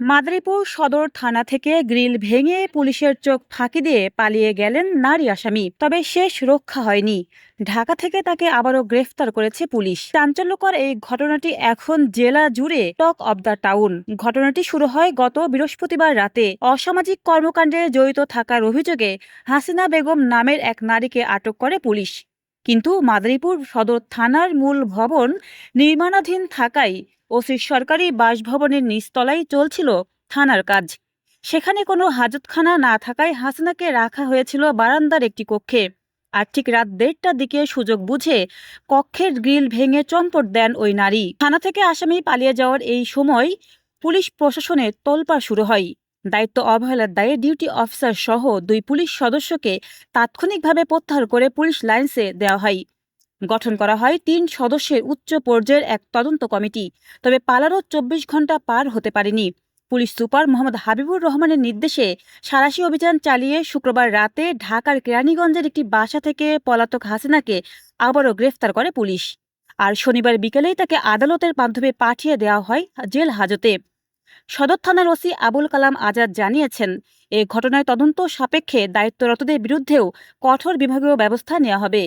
মাদারীপুর সদর থানা থেকে গ্রিল ভেঙে পুলিশের চোখ ফাঁকি দিয়ে পালিয়ে গেলেন নারী আসামি, তবে শেষ রক্ষা হয়নি। ঢাকা থেকে তাকে আবারও গ্রেফতার করেছে পুলিশ। চাঞ্চল্যকর এই ঘটনাটি এখন জেলা জুড়ে টক অব দ্য টাউন। ঘটনাটি শুরু হয় গত বৃহস্পতিবার রাতে। অসামাজিক কর্মকাণ্ডে জড়িত থাকার অভিযোগে হাসিনা বেগম নামের এক নারীকে আটক করে পুলিশ। কিন্তু মাদারীপুর সদর থানার মূল ভবন নির্মাণাধীন থাকায় ওসির সরকারি বাসভবনের নিচতলায় চলছিল থানার কাজ। সেখানে কোনো হাজতখানা না থাকায় হাসিনাকে রাখা হয়েছিল বারান্দার একটি কক্ষে। আর ঠিক রাত 1:30টার দিকে সুযোগ বুঝে কক্ষের গ্রিল ভেঙে চম্পট দেন ওই নারী। থানা থেকে আসামি পালিয়ে যাওয়ার এই সময় পুলিশ প্রশাসনের তোলপাড় শুরু হয়। দায়িত্ব অবহেলার দায়ে ডিউটি অফিসার সহ 2 পুলিশ সদস্যকে তাৎক্ষণিকভাবে প্রত্যাহার করে পুলিশ লাইন্সে দেওয়া হয়। গঠন করা হয় 3 সদস্যের উচ্চ পর্যায়ের এক তদন্ত কমিটি। তবে পালারও 24 ঘন্টা পার হতে পারেনি। পুলিশ সুপার মোহাম্মদ হাবিবুর রহমানের নির্দেশে সাঁড়াশি অভিযান চালিয়ে শুক্রবার রাতে ঢাকার কেরানীগঞ্জের একটি বাসা থেকে পলাতক হাসিনাকে আবারও গ্রেফতার করে পুলিশ। আর শনিবার বিকেলেই তাকে আদালতের মাধ্যমে পাঠিয়ে দেওয়া হয় জেল হাজতে। সদর থানার ওসি আবুল কালাম আজাদ জানিয়েছেন, এ ঘটনায় তদন্ত সাপেক্ষে দায়িত্বরতদের বিরুদ্ধেও কঠোর বিভাগীয় ব্যবস্থা নেওয়া হবে।